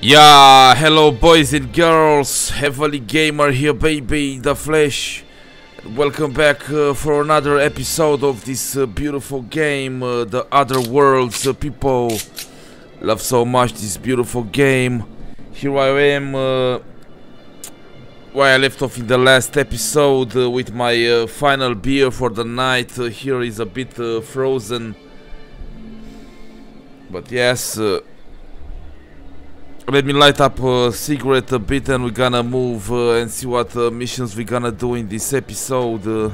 Yeah, hello boys and girls, HeavilyGamer here, baby, in the flesh. Welcome back for another episode of this beautiful game, The Other Worlds. People love so much this beautiful game. Here I am, where I left off in the last episode with my final beer for the night. Here is a bit frozen, but yes. Let me light up a cigarette a bit and we're gonna move and see what missions we're gonna do in this episode.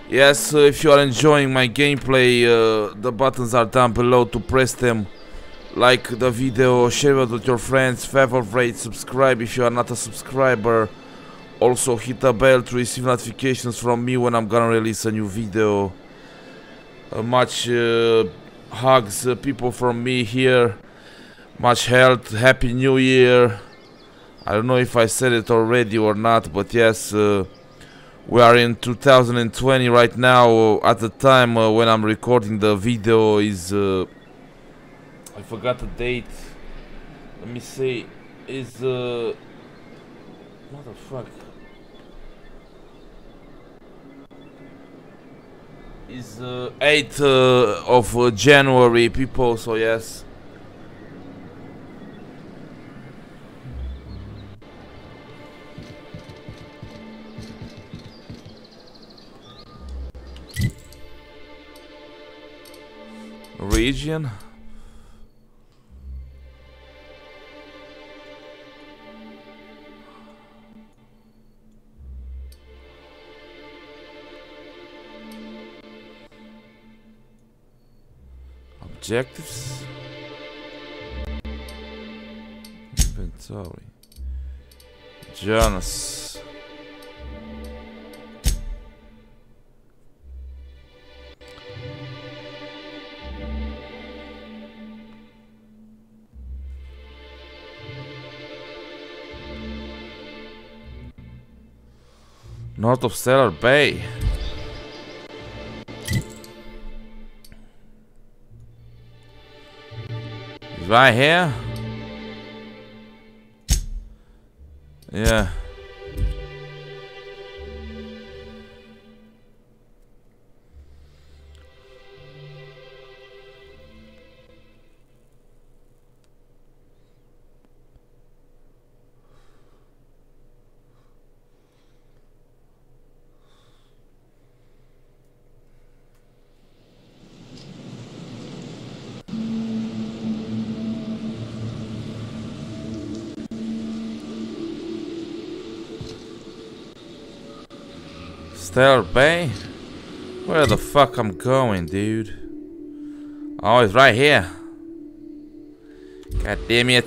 Yes, if you are enjoying my gameplay, the buttons are down below to press them. Like the video, share it with your friends, favorite, subscribe if you are not a subscriber. Also hit the bell to receive notifications from me when I'm gonna release a new video. Much hugs, people from me here. Much health, happy new year. I don't know if I said it already or not, but yes, we are in 2020 right now. At the time when I'm recording the video is I forgot the date. Let me see. Is what the fuck? Is 8th of January, people. So yes. Region. Objectives. Inventory. Journals. North of Stellar Bay. Right here? Yeah. Stellar Bay? Where the fuck I'm going, dude? Oh, it's right here. God damn it.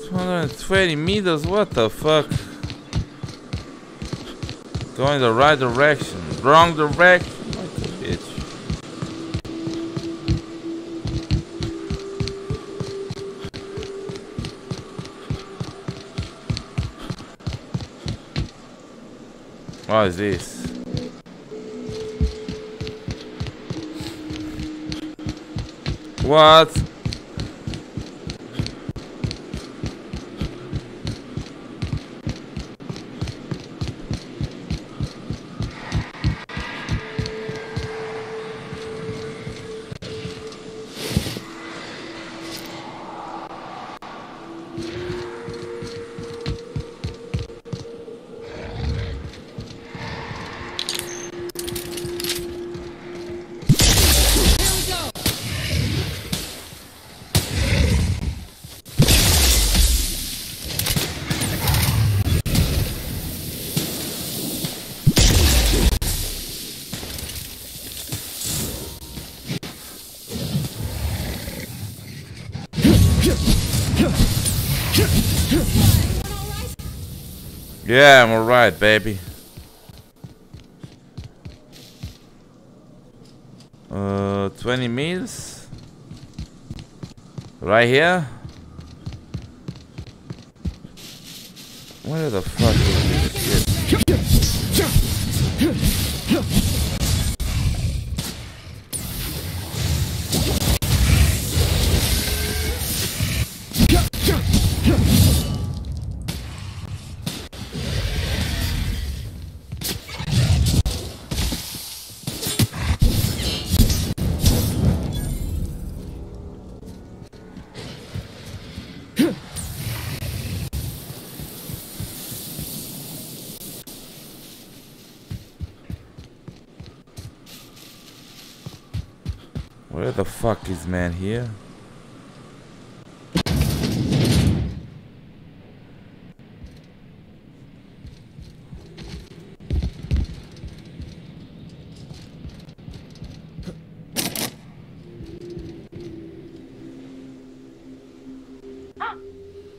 $120 meters, what the fuck? Going the right direction, wrong direction, like a bitch. What is this? What? Yeah, I'm alright, baby. 20 meals. Right here? Where the fuck is this shit? Where the fuck is man here?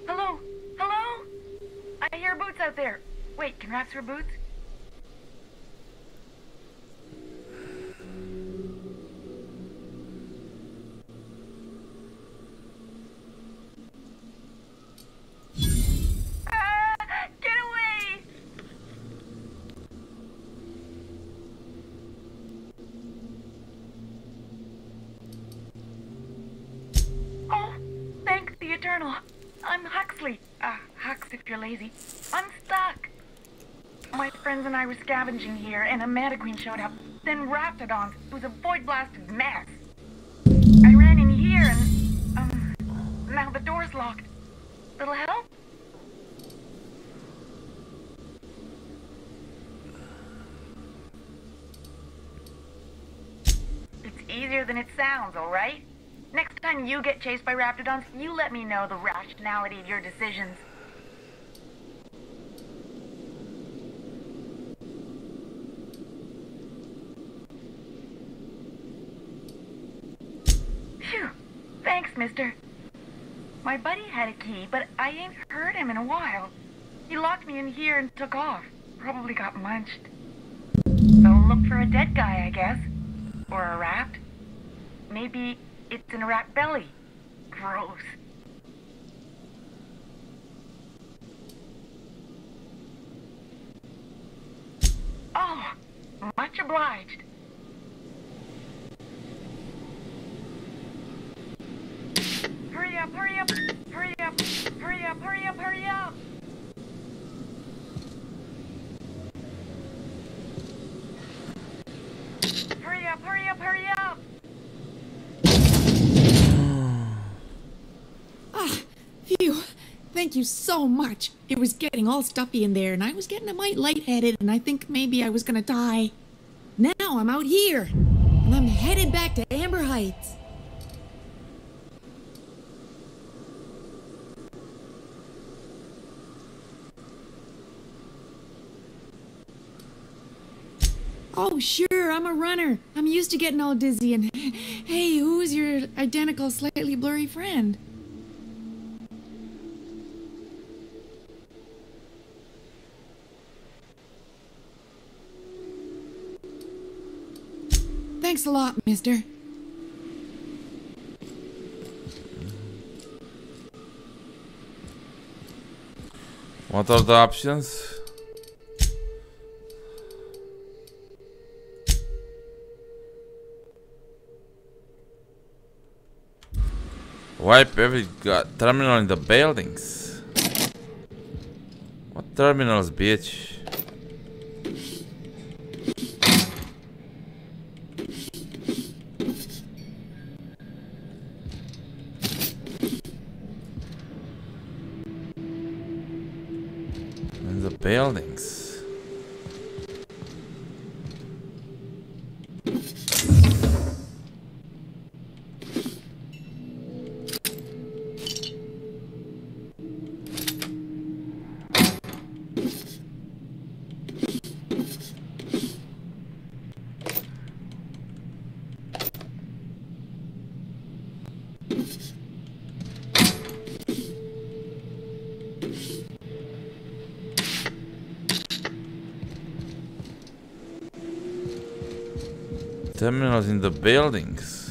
Hello? Hello? I hear boots out there. Wait, can rats wear boots? Get away! Oh, thanks the Eternal. I'm Huxley. Hux if you're lazy. I'm stuck. My friends and I were scavenging here, and a Mantiqueen showed up. Then Raptidons. It was a void-blasted mess. I ran in here and, now the door's locked. Little help? It's easier than it sounds, alright? Next time you get chased by Raptidons, you let me know the rationality of your decisions. Phew. Thanks, mister. My buddy had a key, but I ain't heard him in a while. He locked me in here and took off. Probably got munched. So look for a dead guy, I guess. Or a rat. Maybe it's in a rat belly. Gross. Oh, much obliged. Hurry up, hurry up, hurry up, hurry up, hurry up, hurry up. Hurry up, hurry up, hurry up. Phew. Thank you so much. It was getting all stuffy in there, and I was getting a mite lightheaded, and I think maybe I was gonna die. Now I'm out here, and I'm headed back to Amber Heights. Oh, sure, I'm a runner. I'm used to getting all dizzy, and hey, who's your identical, slightly blurry friend? Thanks a lot, mister. What are the options? Wipe every terminal in the buildings. What terminals, bitch? In the buildings. Terminals in the buildings.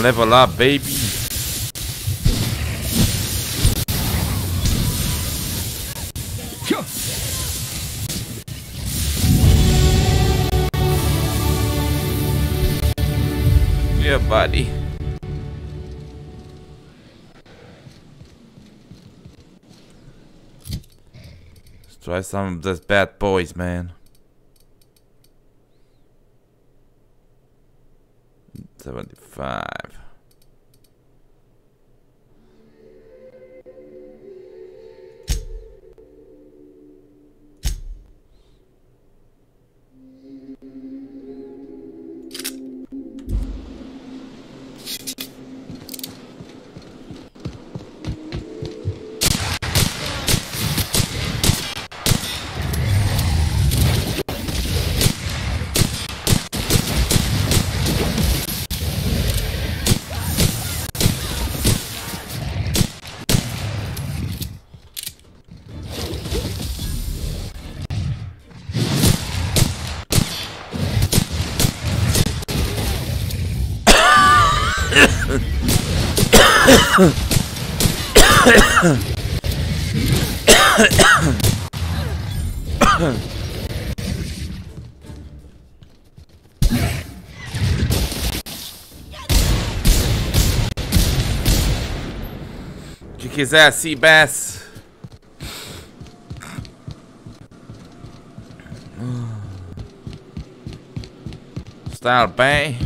Level up, baby. Yeah, buddy. Let's try some of those bad boys, man. 75. Kick his ass, sea bass. Style bang.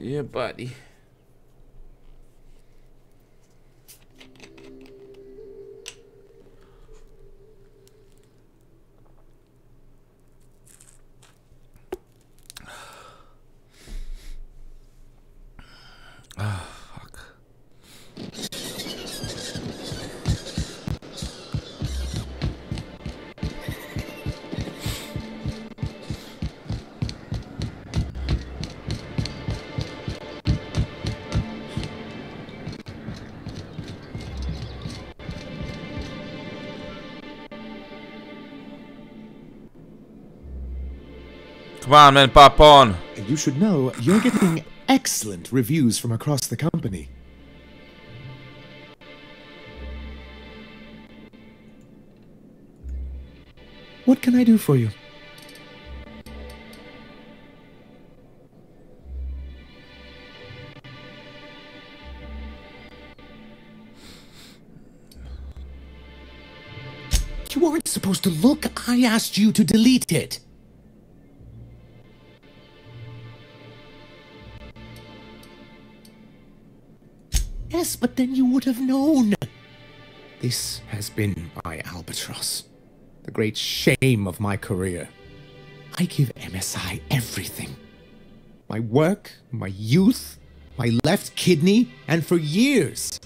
Yeah, buddy. Come on, man, pop on. And you should know, you're getting excellent reviews from across the company. What can I do for you? You weren't supposed to look. I asked you to delete it. Yes, but then you would have known. This has been my albatross. The great shame of my career. I give MSI everything. My work, my youth, my left kidney, and for years,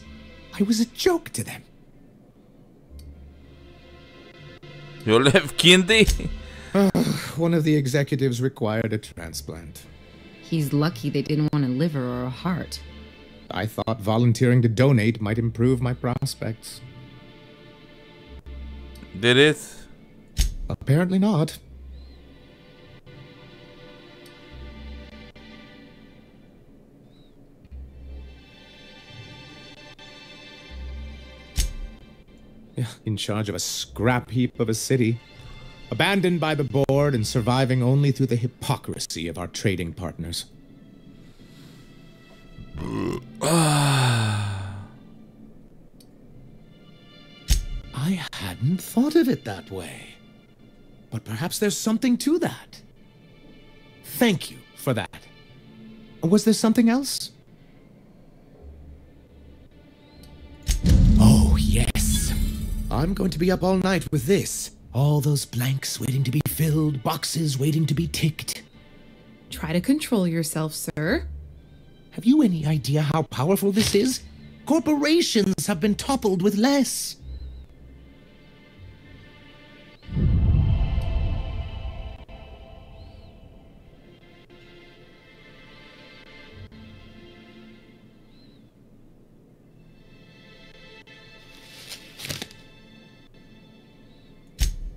I was a joke to them. Your left kidney? One of the executives required a transplant. He's lucky they didn't want a liver or a heart. I thought volunteering to donate might improve my prospects. Did it? Apparently not. In charge of a scrap heap of a city, abandoned by the board and surviving only through the hypocrisy of our trading partners. I hadn't thought of it that way. But perhaps there's something to that. Thank you for that. Was there something else? Oh, yes. I'm going to be up all night with this. All those blanks waiting to be filled, boxes waiting to be ticked. Try to control yourself, sir. Have you any idea how powerful this is? Corporations have been toppled with less.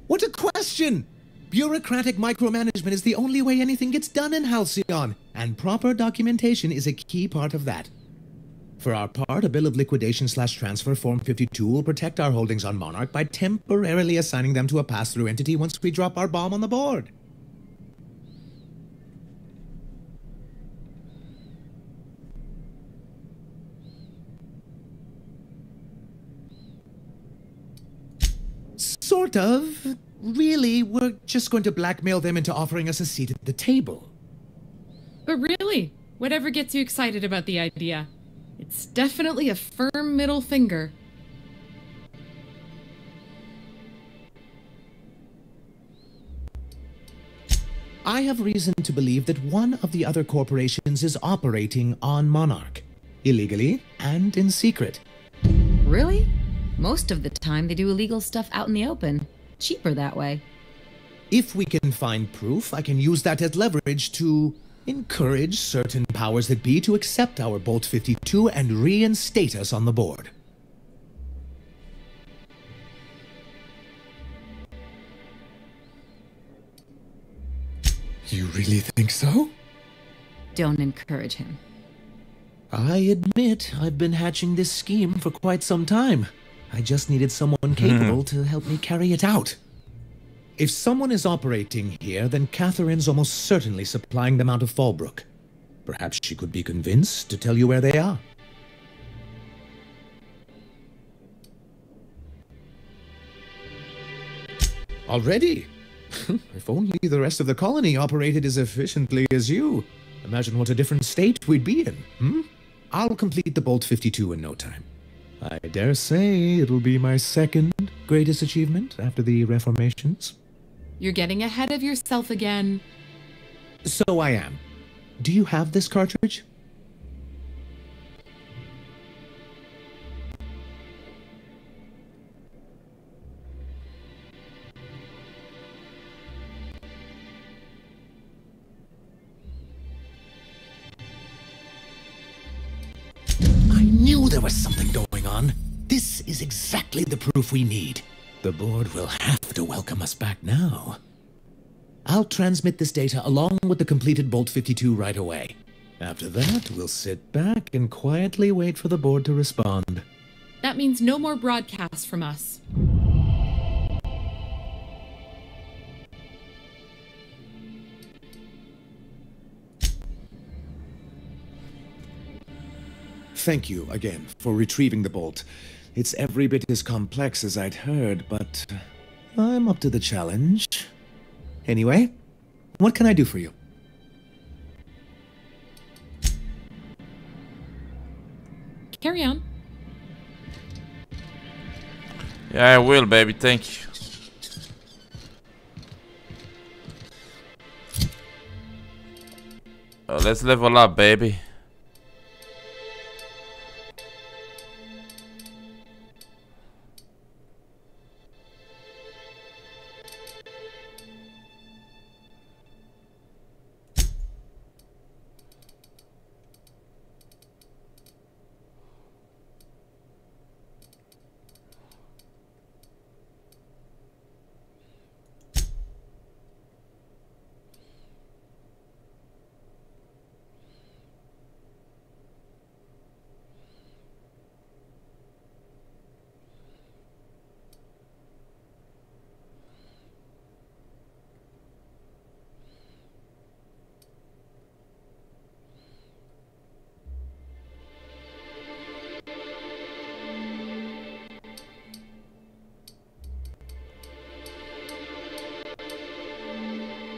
What a question! Bureaucratic micromanagement is the only way anything gets done in Halcyon, and proper documentation is a key part of that. For our part, a bill of liquidation/transfer Form 52 will protect our holdings on Monarch by temporarily assigning them to a pass-through entity once we drop our bomb on the board. Sort of. Really, we're just going to blackmail them into offering us a seat at the table. But really, whatever gets you excited about the idea, it's definitely a firm middle finger. I have reason to believe that one of the other corporations is operating on Monarch, illegally and in secret. Really? Most of the time they do illegal stuff out in the open. Cheaper that way. If we can find proof, I can use that as leverage to encourage certain powers that be to accept our Bolt 52 and reinstate us on the board. You really think so? Don't encourage him. I admit I've been hatching this scheme for quite some time. I just needed someone capable to help me carry it out. If someone is operating here, then Catherine's almost certainly supplying them out of Fallbrook. Perhaps she could be convinced to tell you where they are. Already? If only the rest of the colony operated as efficiently as you. Imagine what a different state we'd be in, hmm? I'll complete the Bolt 52 in no time. I dare say it'll be my second greatest achievement after the reformations. You're getting ahead of yourself again. So I am. Do you have this cartridge? I knew there was something going on. This is exactly the proof we need. The board will have to welcome us back now. I'll transmit this data along with the completed Bolt 52 right away. After that, we'll sit back and quietly wait for the board to respond. That means no more broadcasts from us. Thank you again for retrieving the bolt. It's every bit as complex as I'd heard, but I'm up to the challenge. Anyway, what can I do for you? Carry on. Yeah, I will, baby. Thank you. Oh, let's level up, baby.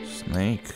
Snake.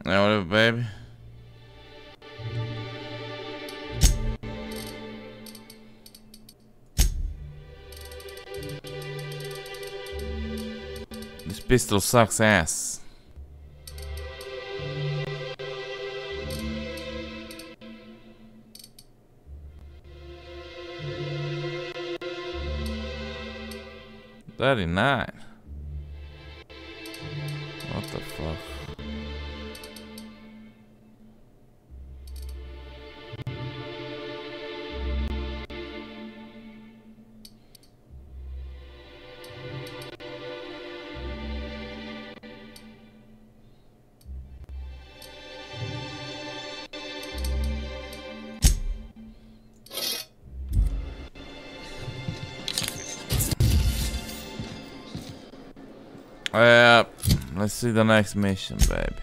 Now, whatever, baby. This pistol sucks ass. $39. What the fuck? Let's see the next mission, baby.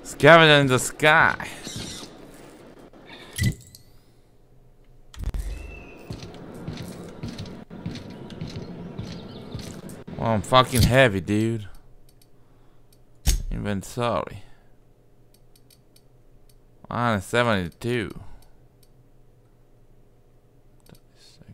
Scavenger in the sky. Oh, I'm fucking heavy, dude. Inventory. 172. 36.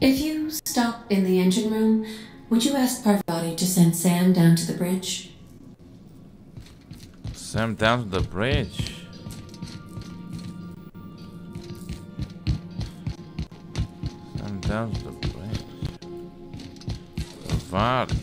If you stop in the engine room, would you ask Parvati to send Sam down to the bridge? Sam down to the bridge. Sam down to the bridge. What?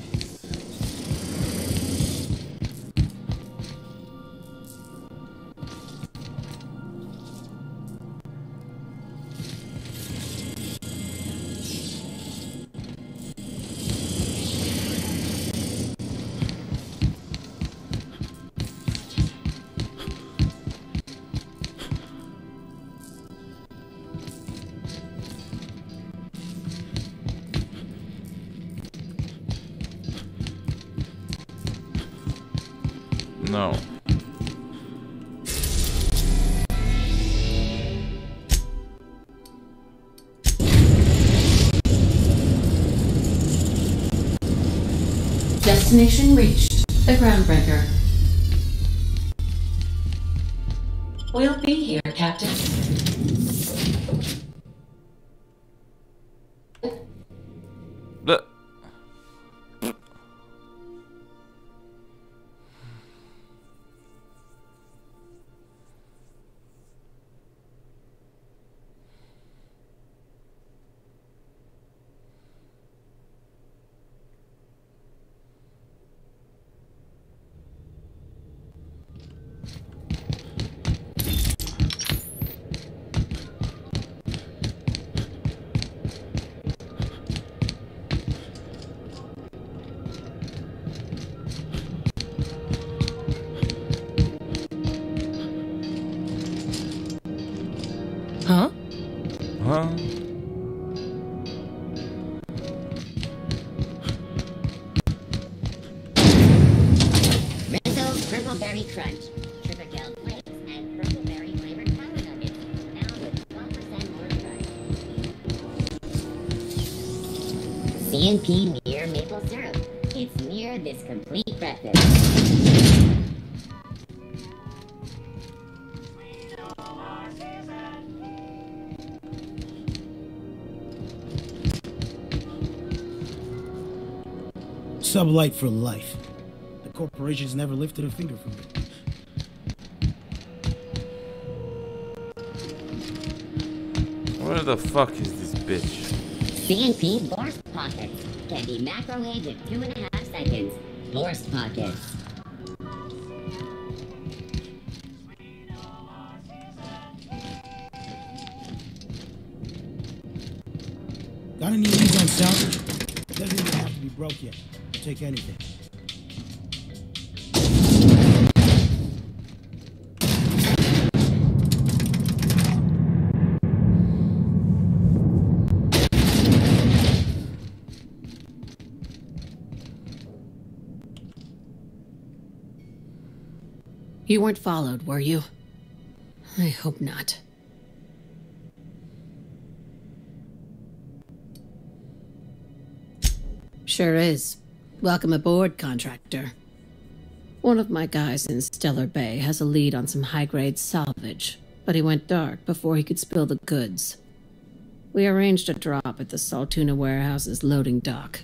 No. Destination reached. The groundbreaker. We'll be here, Captain. The Huh? huh? Rizzo's Purple Berry Crunch, Sugar Gel Flakes, and Purple Berry flavored Power Nuggets, now with 12% more price. C&P Mere Maple Syrup. It's near this complete breakfast. Sublight for life. The corporation's never lifted a finger from it. Where the fuck is this bitch? C&P Borst Pockets can be microwaved in 2.5 seconds. Borst Pockets. Got any leads on salvage? Doesn't even have to be broke yet. Take anything. You weren't followed, were you? I hope not. Sure is. Welcome aboard, contractor. One of my guys in Stellar Bay has a lead on some high-grade salvage, but he went dark before he could spill the goods. We arranged a drop at the Saltuna warehouse's loading dock.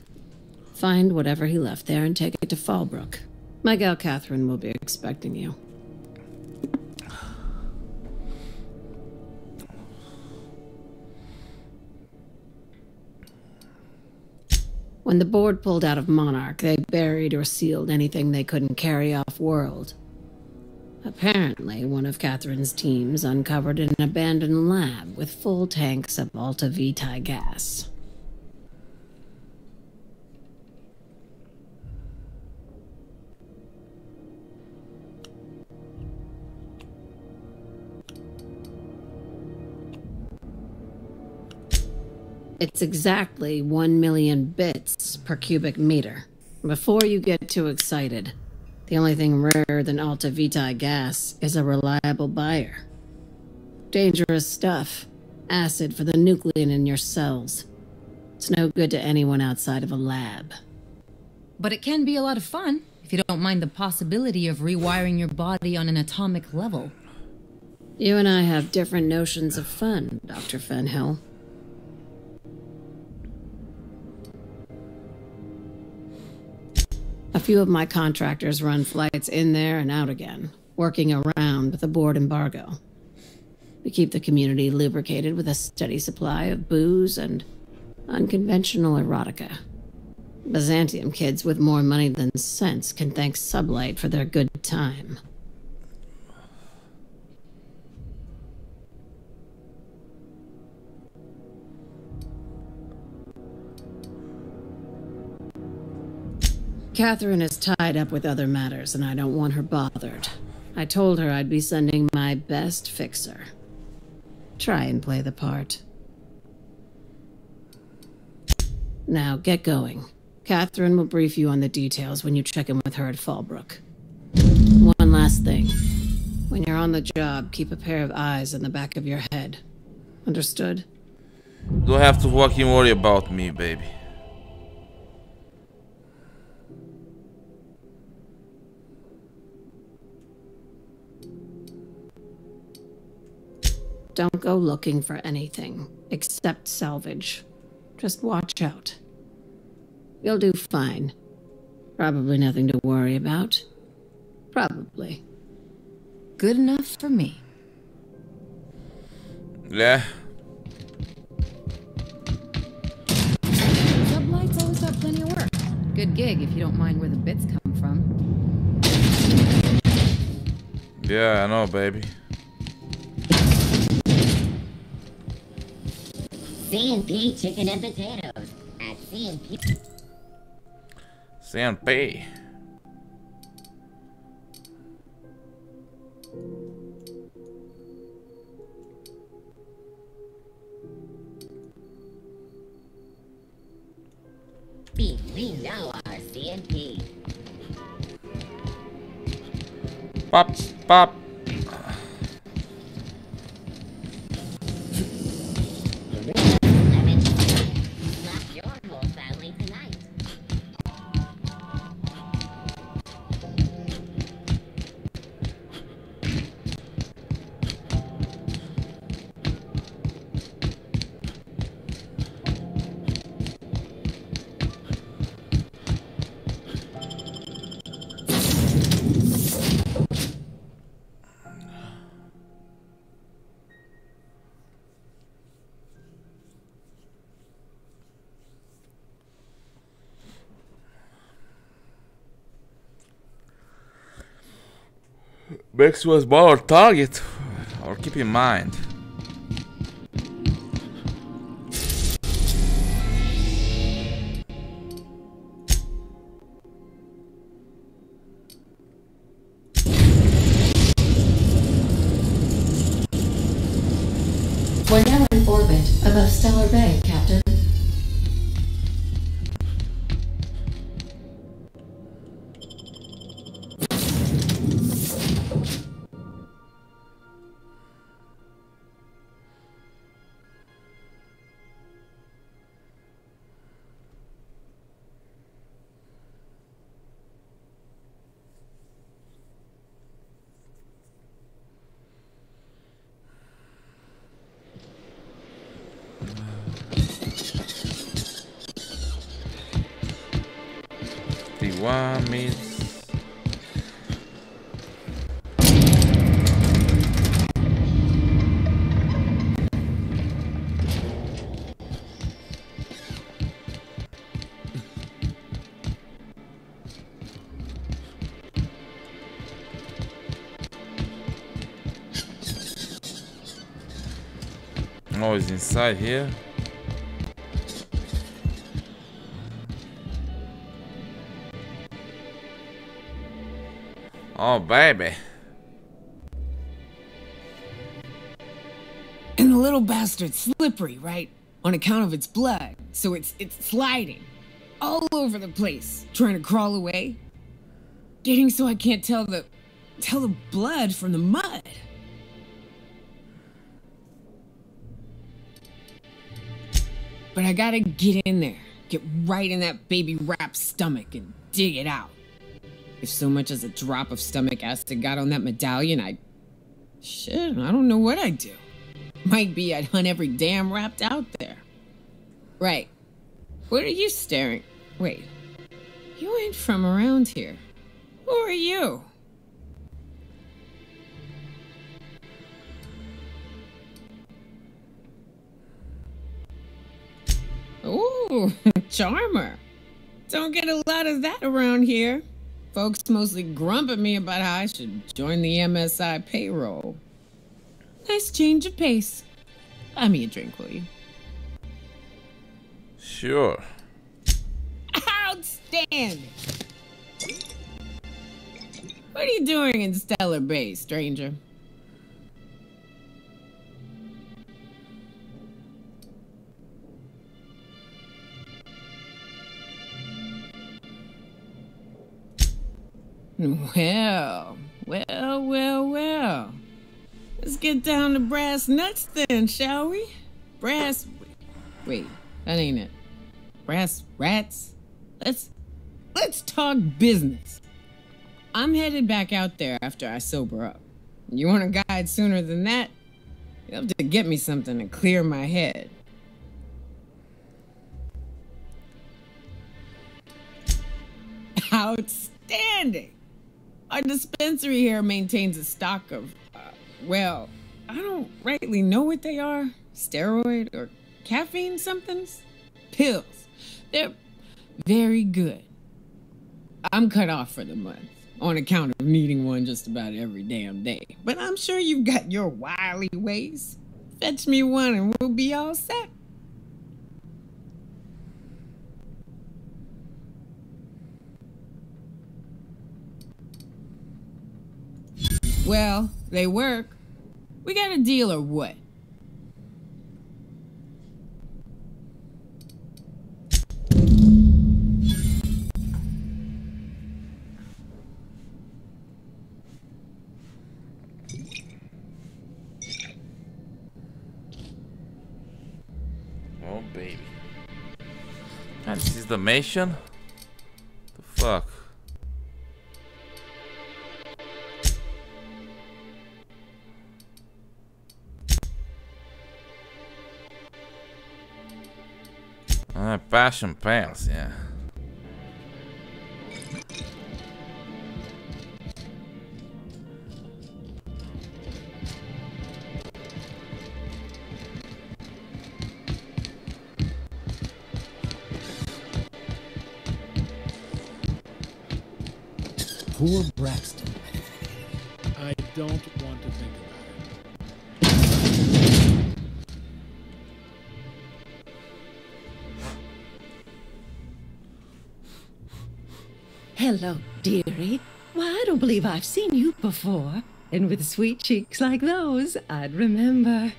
Find whatever he left there and take it to Fallbrook. My gal Catherine will be expecting you. When the board pulled out of Monarch, they buried or sealed anything they couldn't carry off-world. Apparently, one of Catherine's teams uncovered an abandoned lab with full tanks of Alta Vitae gas. It's exactly 1 million bits per cubic meter. Before you get too excited, the only thing rarer than Alta Vitae gas is a reliable buyer. Dangerous stuff. Acid for the nuclein in your cells. It's no good to anyone outside of a lab. But it can be a lot of fun, if you don't mind the possibility of rewiring your body on an atomic level. You and I have different notions of fun, Dr. Fenhill. A few of my contractors run flights in there and out again, working around the board embargo. We keep the community lubricated with a steady supply of booze and unconventional erotica. Byzantium kids with more money than sense can thank Sublight for their good time. Catherine is tied up with other matters, and I don't want her bothered. I told her I'd be sending my best fixer. Try and play the part. Now, get going. Catherine will brief you on the details when you check in with her at Fallbrook. One last thing. When you're on the job, keep a pair of eyes in the back of your head. Understood? Don't have to fucking worry about me, baby. Don't go looking for anything, except salvage. Just watch out. You'll do fine. Probably nothing to worry about. Probably. Good enough for me. Yeah. Sublight's always got plenty of work. Good gig if you don't mind where the bits come from. Yeah, I know, baby. C&P chicken and potatoes at C&P. C&P. We know our C&P. Pop, pop. Max was smaller target, or keep in mind. We're now in orbit above Stellar Bay, Captain. 1 minute. Oh, it's inside here. Oh, baby. And the little bastard's slippery, right? On account of its blood. So it's sliding all over the place, trying to crawl away. Getting so I can't tell the blood from the mud. But I gotta get in there, get right in that baby rap's stomach and dig it out. If so much as a drop of stomach acid got on that medallion, shit, I don't know what I'd do. Might be I'd hunt every damn rapt out there. Right. What are you staring? Wait. You ain't from around here. Who are you? Ooh, charmer. Don't get a lot of that around here. Folks mostly grump at me about how I should join the MSI payroll. Nice change of pace. Buy me a drink, will you? Sure. Outstanding. What are you doing in Stellar Bay, stranger? Well. Let's get down to brass nuts then, shall we? Wait, that ain't it. Brass rats? Let's talk business. I'm headed back out there after I sober up. You want a guide sooner than that? You'll have to get me something to clear my head. Outstanding! Our dispensary here maintains a stock of, well, I don't rightly know what they are. Steroid or caffeine somethings? Pills. They're very good. I'm cut off for the month on account of needing one just about every damn day. But I'm sure you've got your wily ways. Fetch me one and we'll be all set. Well, they work. We got a deal or what? Oh, baby. And this is the mission? The fuck? Passion pals, yeah. Poor Braxton. I don't want to think about it. Hello, dearie. Why, I don't believe I've seen you before. And with sweet cheeks like those, I'd remember.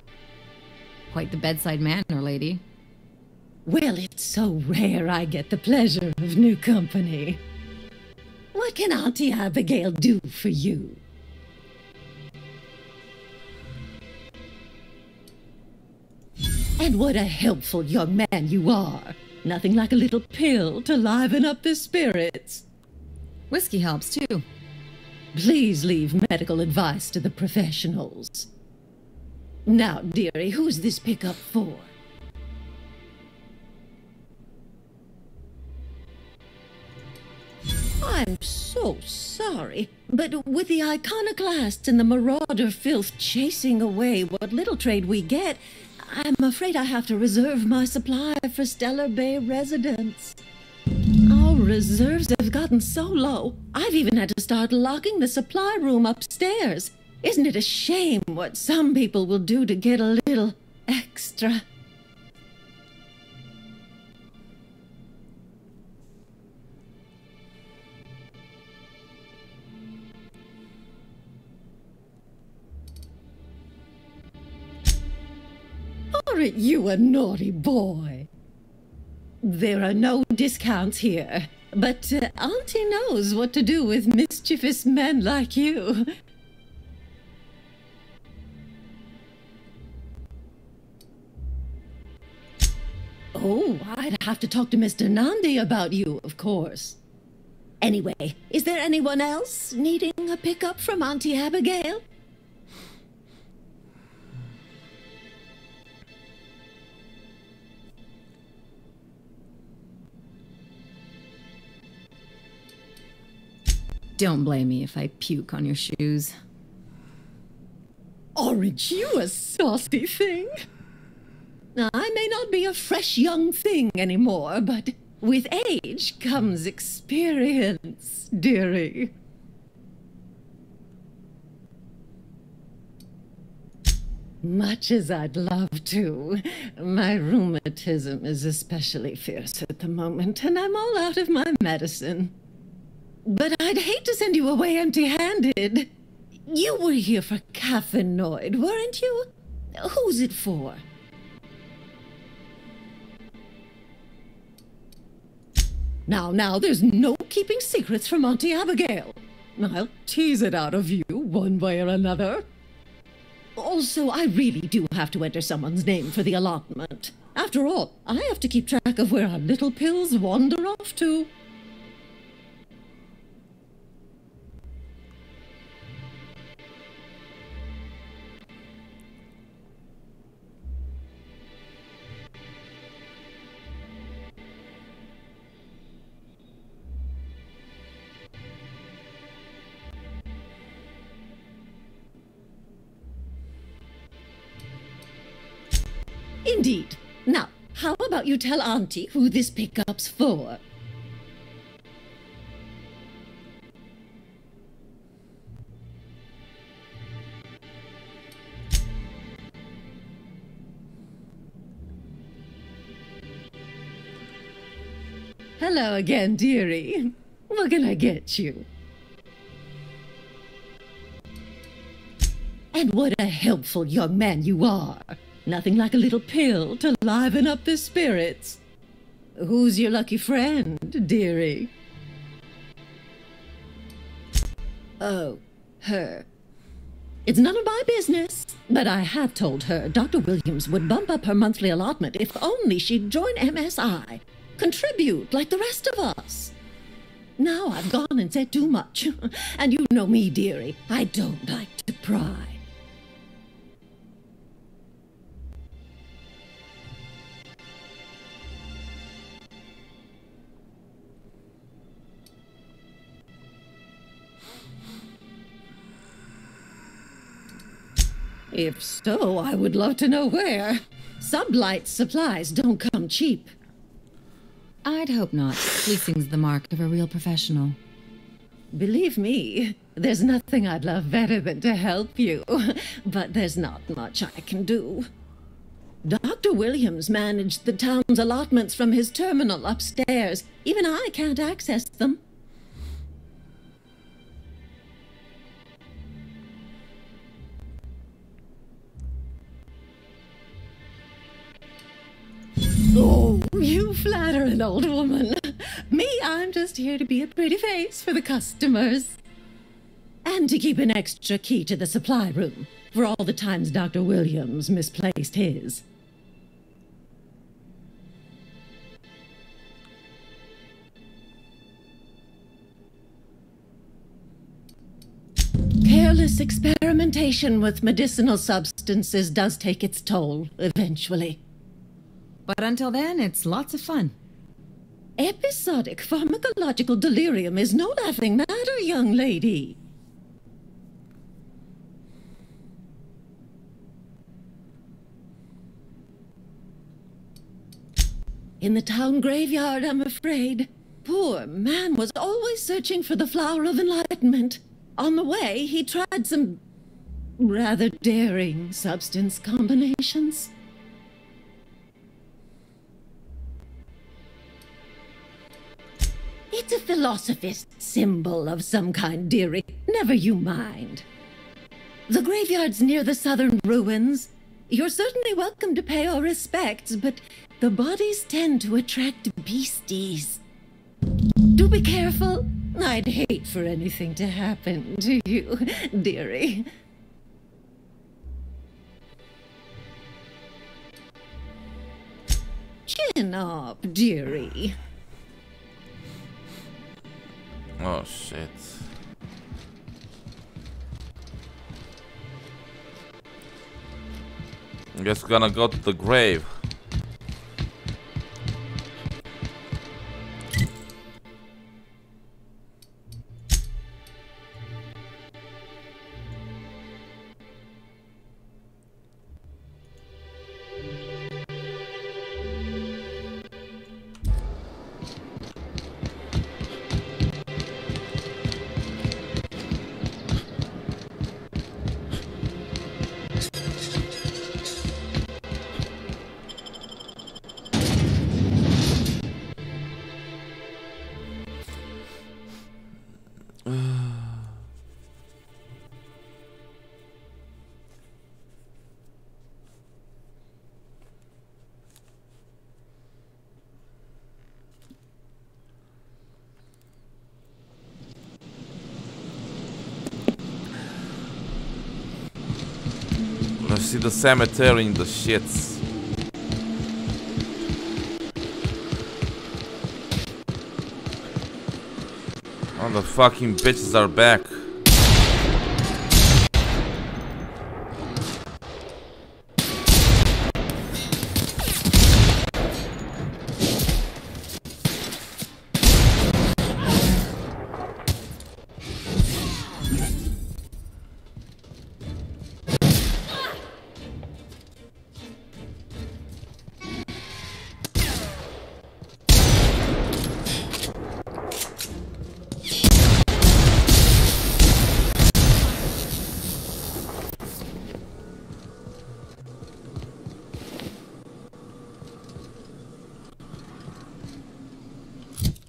Quite the bedside manner, lady. Well, it's so rare I get the pleasure of new company. What can Auntie Abigail do for you? And what a helpful young man you are. Nothing like a little pill to liven up the spirits. Whiskey helps, too. Please leave medical advice to the professionals. Now, dearie, who's this pickup for? I'm so sorry, but with the iconoclasts and the marauder filth chasing away what little trade we get, I'm afraid I have to reserve my supply for Stellar Bay residents. Our reserves have gotten so low, I've even had to start locking the supply room upstairs. Isn't it a shame what some people will do to get a little extra? Aren't you a naughty boy? There are no discounts here, but Auntie knows what to do with mischievous men like you. Oh, I'd have to talk to Mr. Nandi about you, of course. Anyway, is there anyone else needing a pickup from Auntie Abigail? Don't blame me if I puke on your shoes. Aren't you a saucy thing? I may not be a fresh young thing anymore, but with age comes experience, dearie. Much as I'd love to, my rheumatism is especially fierce at the moment, and I'm all out of my medicine. But I'd hate to send you away empty-handed. You were here for Caffeinoid, weren't you? Who's it for? Now, there's no keeping secrets from Auntie Abigail. I'll tease it out of you one way or another. Also, I really do have to enter someone's name for the allotment. After all, I have to keep track of where our little pills wander off to. Indeed. Now, how about you tell Auntie who this pickup's for? Hello again, dearie. What can I get you? And what a helpful young man you are. Nothing like a little pill to liven up the spirits. Who's your lucky friend, dearie? Oh, her. It's none of my business, but I have told her Dr. Williams would bump up her monthly allotment if only she'd join MSI. Contribute like the rest of us. Now I've gone and said too much. And you know me, dearie. I don't like to pry. If so, I would love to know where. Sublight supplies don't come cheap. I'd hope not. Fleecing's the mark of a real professional. Believe me, there's nothing I'd love better than to help you. But there's not much I can do. Dr. Williams managed the town's allotments from his terminal upstairs. Even I can't access them. Oh, you flatter an old woman. Me, I'm just here to be a pretty face for the customers. And to keep an extra key to the supply room, for all the times Dr. Williams misplaced his. Careless experimentation with medicinal substances does take its toll, eventually. But until then, it's lots of fun. Episodic pharmacological delirium is no laughing matter, young lady. In the town graveyard, I'm afraid. Poor man was always searching for the flower of enlightenment. On the way, he tried some rather daring substance combinations. It's a philosophist symbol of some kind, dearie. Never you mind. The graveyard's near the southern ruins. You're certainly welcome to pay our respects, but the bodies tend to attract beasties. Do be careful. I'd hate for anything to happen to you, dearie. Chin up, dearie. Oh shit. I guess we're gonna go to the grave. I see the cemetery in the shits. All the fucking bitches are back.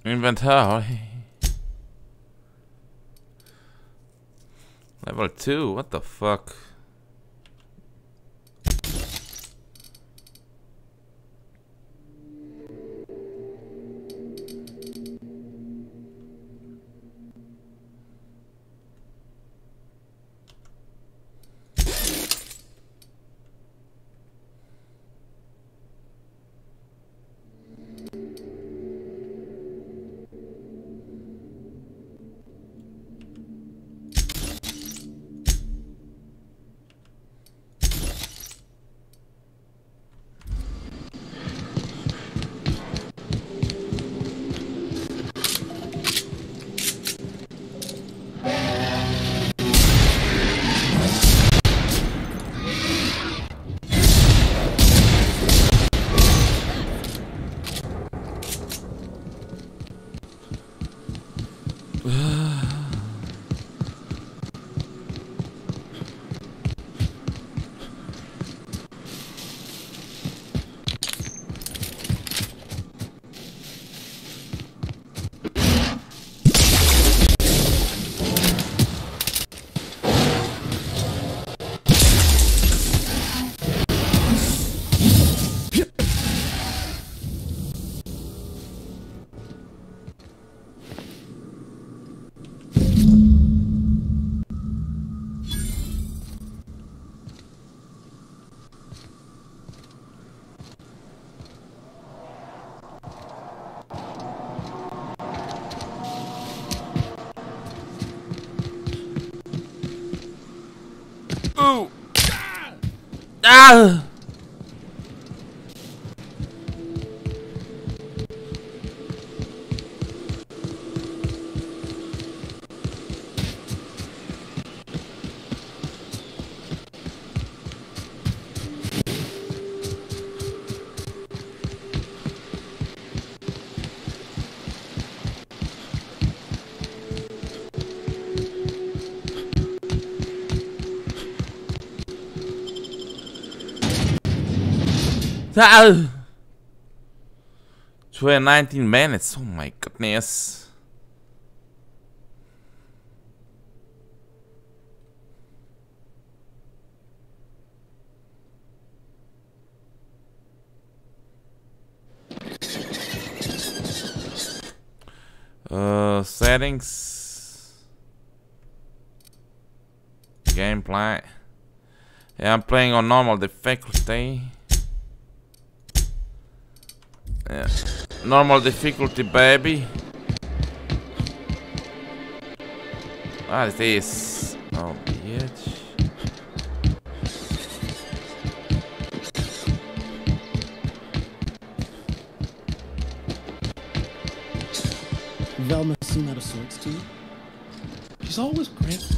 Inventory. Level 2, what the fuck? 19 minutes. Oh my goodness. Settings. Gameplay. Yeah, I'm playing on normal difficulty. Yeah. Normal difficulty, baby. What is this? Oh, bitch. Velma seem out of sorts to you? She's always cranky.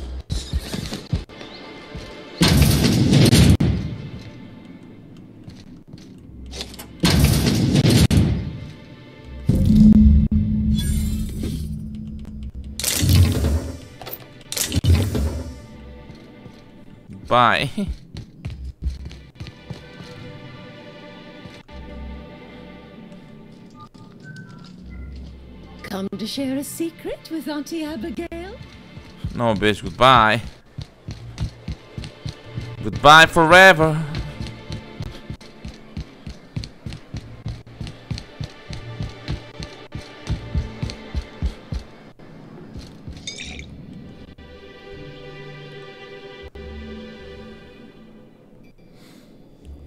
Bye. Come to share a secret with Auntie Abigail? No, bitch, goodbye. Goodbye forever.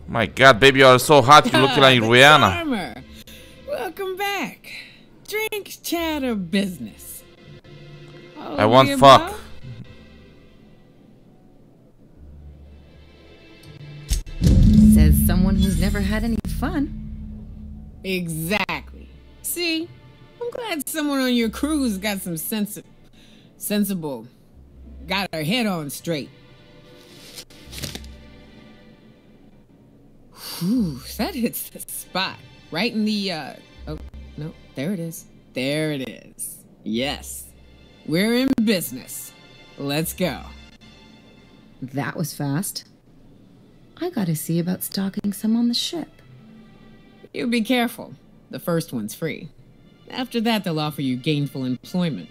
My god, baby, you are so hot, you looking like Rihanna. Charmer. Welcome back. Drinks, chat, or business? I want fuck. Says someone who's never had any fun. Exactly. See, I'm glad someone on your cruise got some sensible, got her head on straight. Whew, that hits the spot. Right in the, oh, no, there it is. There it is. Yes. We're in business. Let's go. That was fast. I gotta see about stocking some on the ship. You be careful. The first one's free. After that, they'll offer you gainful employment.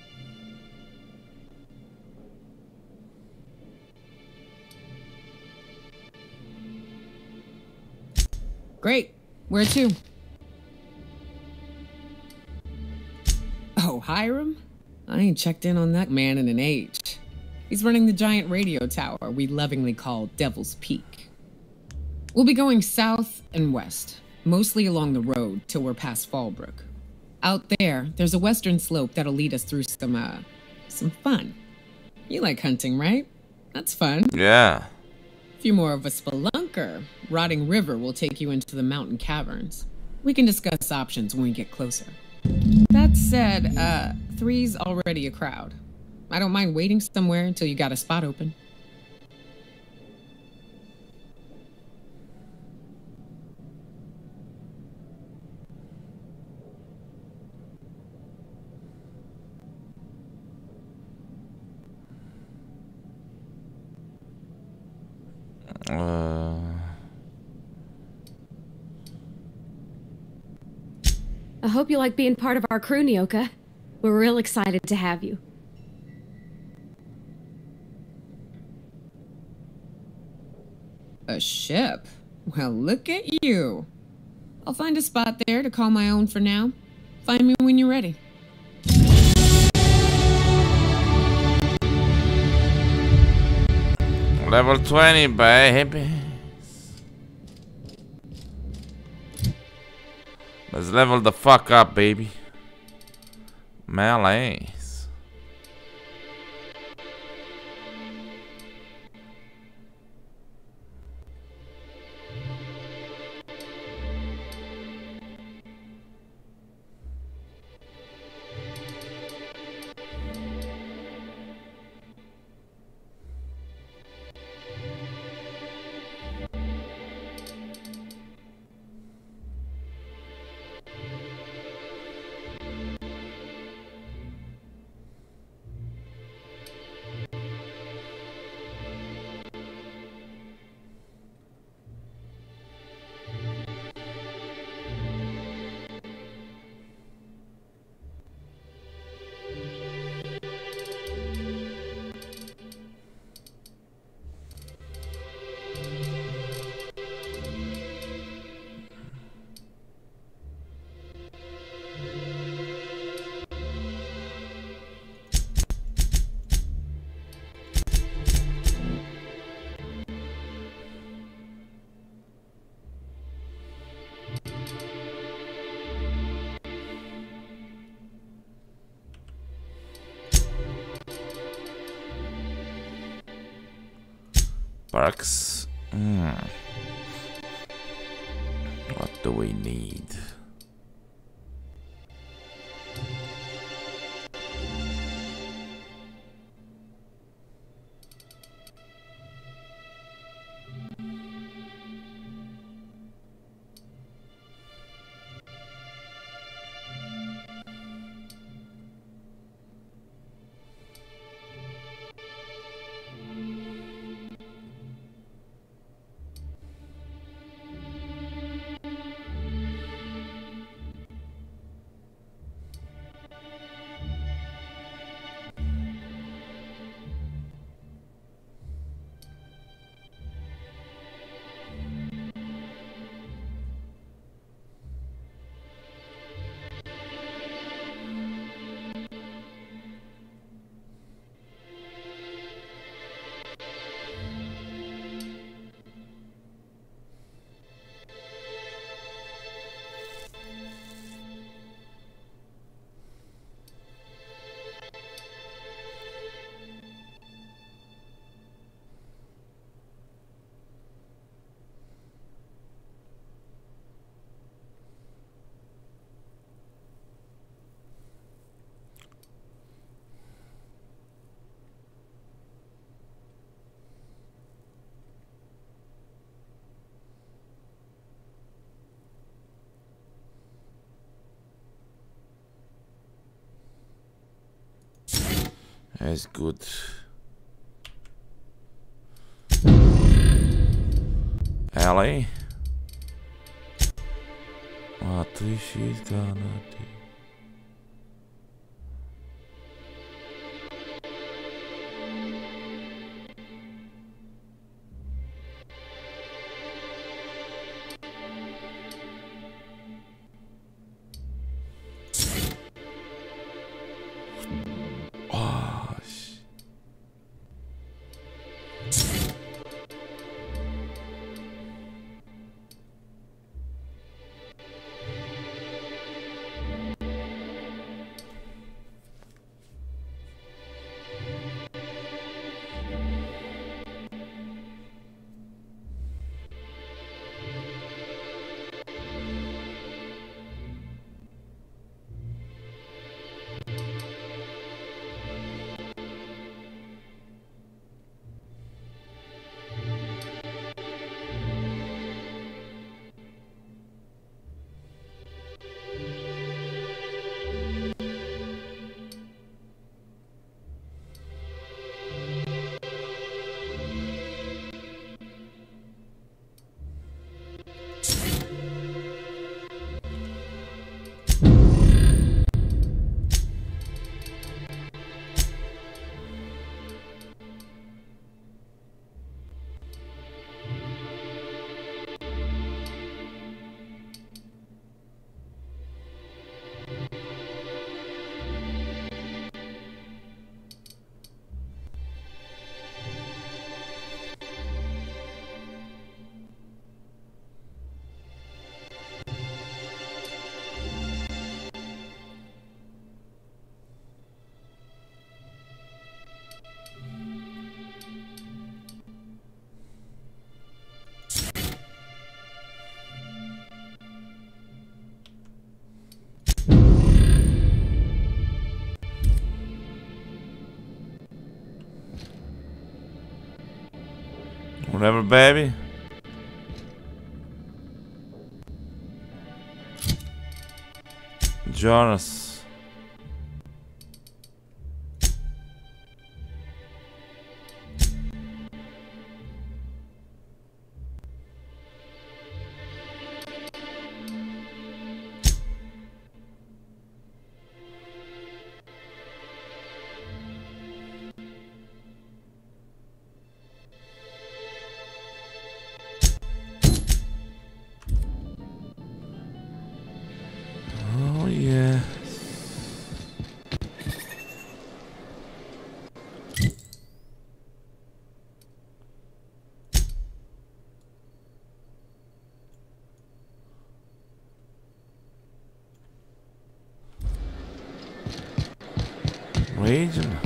Great. Where to? Oh, Hiram? I ain't checked in on that man in an age. He's running the giant radio tower we lovingly call Devil's Peak. We'll be going south and west, mostly along the road till we're past Fallbrook. Out there's a western slope that'll lead us through some fun. You like hunting, right? That's fun. Yeah. If you're more of a spelunker, Rotting River will take you into the mountain caverns. We can discuss options when we get closer. That said, 3's already a crowd. I don't mind waiting somewhere until you got a spot open. I hope you like being part of our crew, Nyoka. We're real excited to have you. A ship? Well, look at you. I'll find a spot there to call my own for now. Find me when you're ready. Level 20, baby. Let's level the fuck up, baby. Melees. Sparks. What do we need? That's good. Ellie? What is she gonna do? Whatever, baby. Jonas. Oh yeah. Region.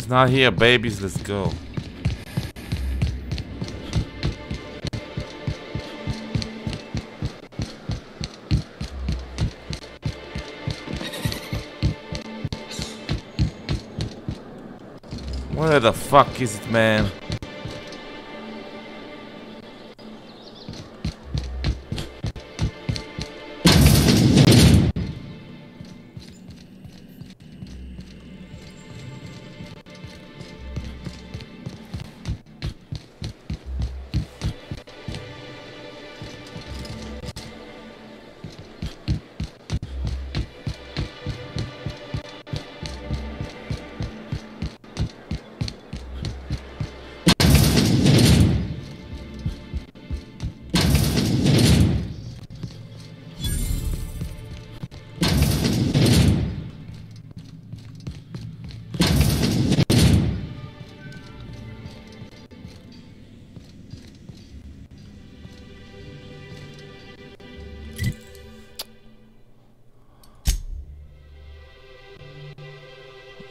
not here, babies. Let's go. Where the fuck is it, man?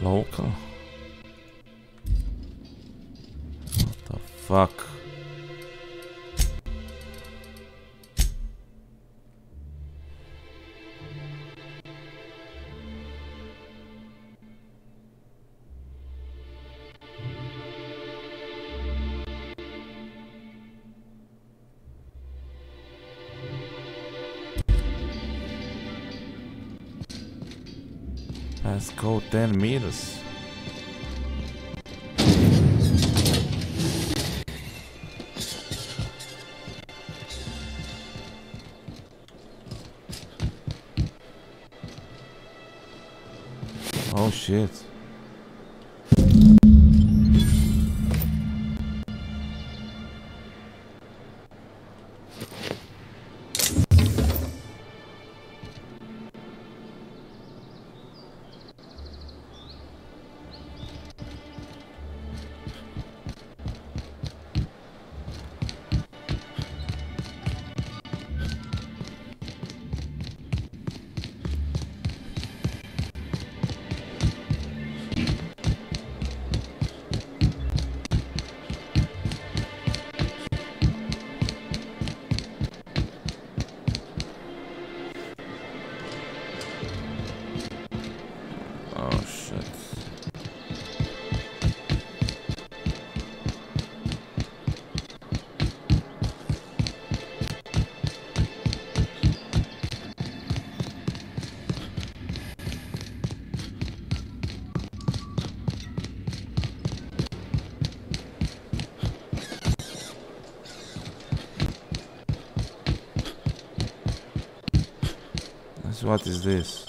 Local? What the fuck? Let's go 10 meters. Oh shit. What is this?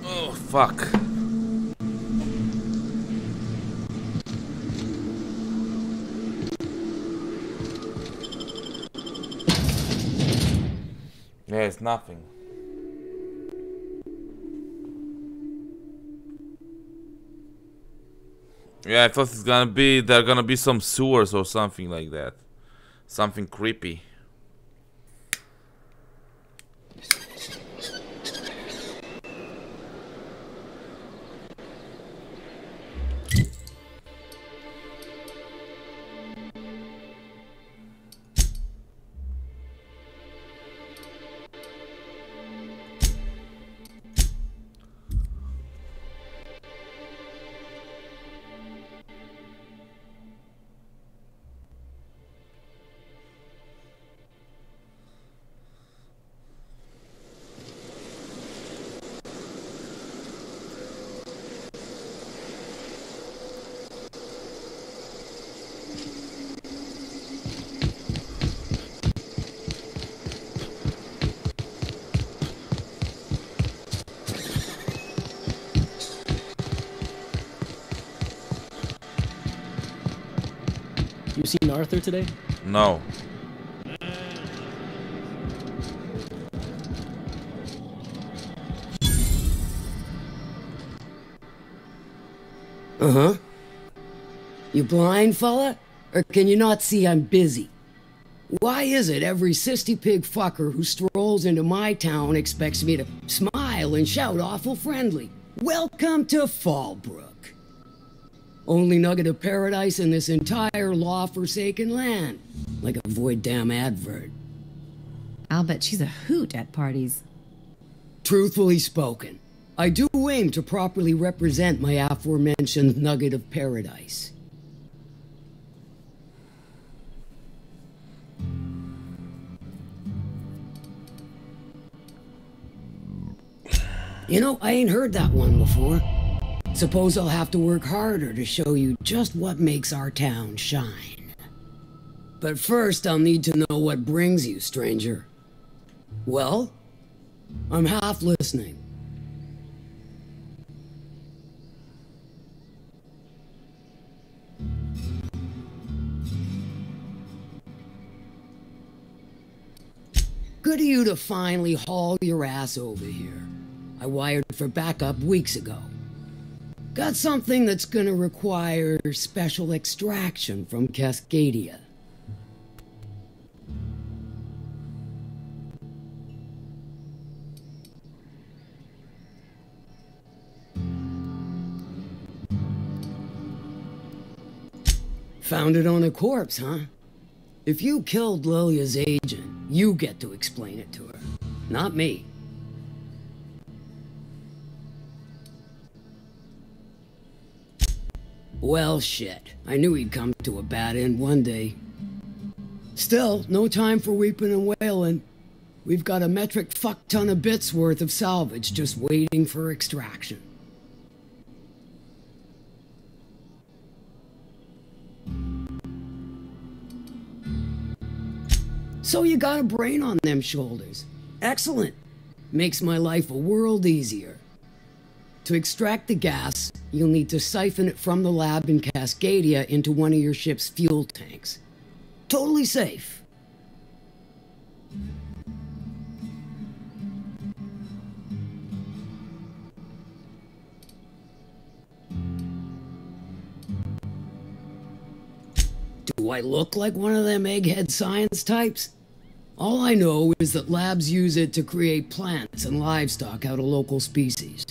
Oh, fuck. Yeah, it's nothing. Yeah, I thought it's gonna be, there are gonna be some sewers or something like that. Something creepy. You seen Arthur today? No. Uh-huh. You blind, fella? Or can you not see I'm busy? Why is it every sissy pig fucker who strolls into my town expects me to smile and shout awful friendly? Welcome to Fallbrook. Only nugget of paradise in this entire law-forsaken land. Like a void damn advert. I'll bet she's a hoot at parties. Truthfully spoken, I do aim to properly represent my aforementioned nugget of paradise. You know, I ain't heard that one before. Suppose I'll have to work harder to show you just what makes our town shine. But first, I'll need to know what brings you, stranger. Well, I'm half listening. Good of you to finally haul your ass over here. I wired for backup weeks ago. Got something that's gonna require special extraction from Cascadia. Found it on a corpse, huh? If you killed Lilia's agent, you get to explain it to her, not me. Well, shit. I knew he'd come to a bad end one day. Still, no time for weeping and wailing. We've got a metric fuck ton of bits worth of salvage just waiting for extraction. So you got a brain on them shoulders. Excellent. Makes my life a world easier. To extract the gas, you'll need to siphon it from the lab in Cascadia into one of your ship's fuel tanks. Totally safe. Do I look like one of them egghead science types? All I know is that labs use it to create plants and livestock out of local species.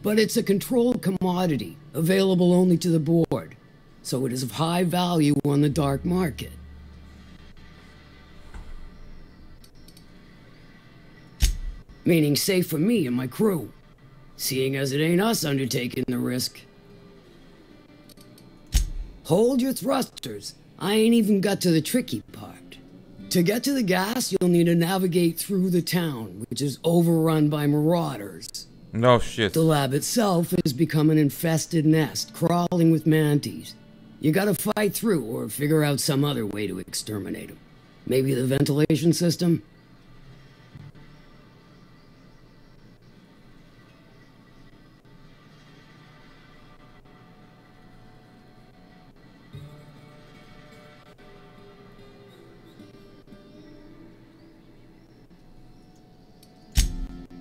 But it's a controlled commodity, available only to the board, so it is of high value on the dark market. Meaning safe for me and my crew, seeing as it ain't us undertaking the risk. Hold your thrusters, I ain't even got to the tricky part. To get to the gas, you'll need to navigate through the town, which is overrun by marauders. No shit. The lab itself has become an infested nest, crawling with mantis. You gotta fight through or figure out some other way to exterminate them. Maybe the ventilation system?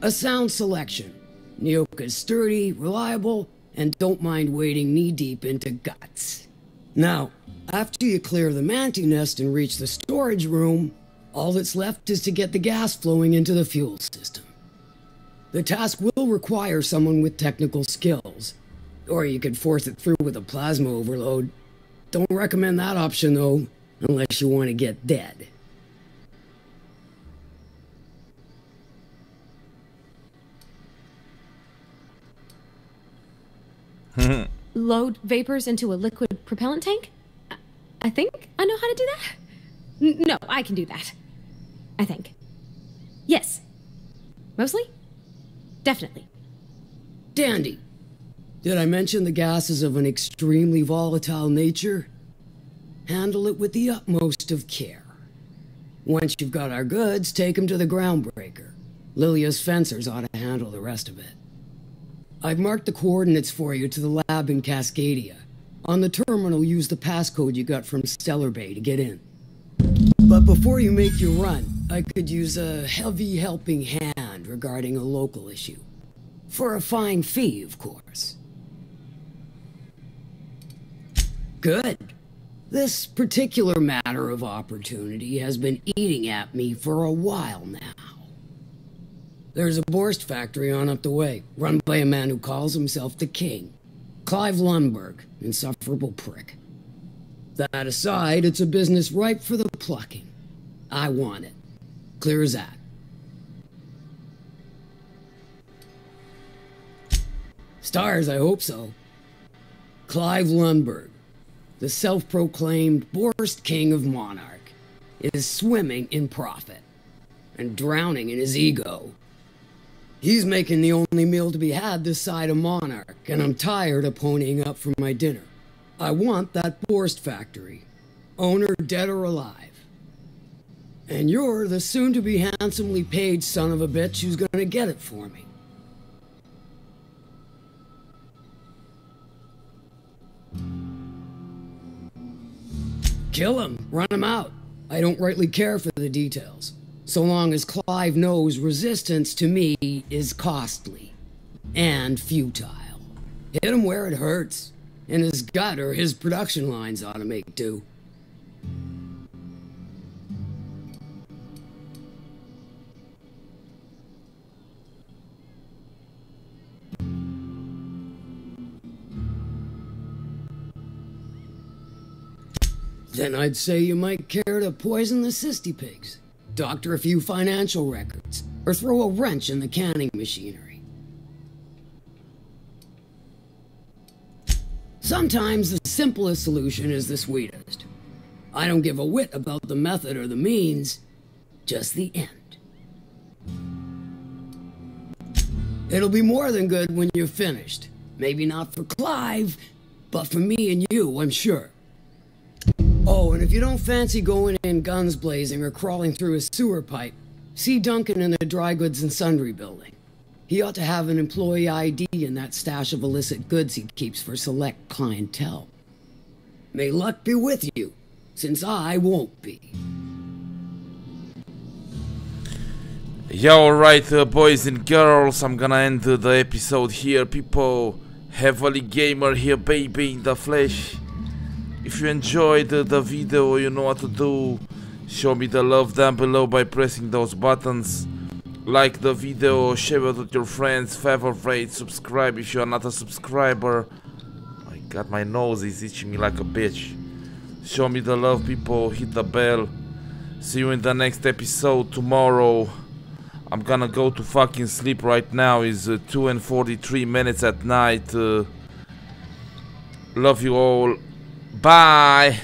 A sound selection. Nyoka's sturdy, reliable, and don't mind wading knee-deep into guts. Now, after you clear the mantis nest and reach the storage room, all that's left is to get the gas flowing into the fuel system. The task will require someone with technical skills, or you could force it through with a plasma overload. Don't recommend that option, though, unless you want to get dead. Load vapors into a liquid propellant tank? I think I know how to do that. No, I can do that. I think. Yes. Mostly? Definitely. Dandy. Did I mention the gas is of an extremely volatile nature? Handle it with the utmost of care. Once you've got our goods, take them to the groundbreaker. Lilia's fencers ought to handle the rest of it. I've marked the coordinates for you to the lab in Cascadia. On the terminal, use the passcode you got from Stellar Bay to get in. But before you make your run, I could use a heavy helping hand regarding a local issue. For a fine fee, of course. Good. This particular matter of opportunity has been eating at me for a while now. There's a Borst factory on up the way, run by a man who calls himself the King. Clive Lundberg, insufferable prick. That aside, it's a business ripe for the plucking. I want it. Clear as that. Stars, I hope so. Clive Lundberg, the self-proclaimed Borst King of Monarch, is swimming in profit and drowning in his ego. He's making the only meal to be had this side of Monarch, and I'm tired of ponying up for my dinner. I want that Borst factory, owner dead or alive. And you're the soon-to-be handsomely paid son of a bitch who's gonna get it for me. Kill him, run him out. I don't rightly care for the details, so long as Clive knows resistance to me is costly and futile. Hit him where it hurts, and his gut or his production lines ought to make do. Then I'd say you might care to poison the cysty pigs, doctor a few financial records, or throw a wrench in the canning machinery. Sometimes the simplest solution is the sweetest. I don't give a whit about the method or the means, just the end. It'll be more than good when you're finished. Maybe not for Clive, but for me and you, I'm sure. Oh, and if you don't fancy going in guns blazing or crawling through a sewer pipe, see Duncan in the Dry Goods and Sundry building. He ought to have an employee ID in that stash of illicit goods he keeps for select clientele. May luck be with you, since I won't be. Yeah, alright, boys and girls, I'm gonna end the episode here. People, HeavilyGamer here, baby, in the flesh. If you enjoyed the video, you know what to do. Show me the love down below by pressing those buttons. Like the video, share it with your friends, favorite, subscribe if you are not a subscriber. My god, my nose is itching me like a bitch. Show me the love, people, hit the bell. See you in the next episode tomorrow. I'm gonna go to fucking sleep right now. It's 2:43 at night. Love you all. Bye.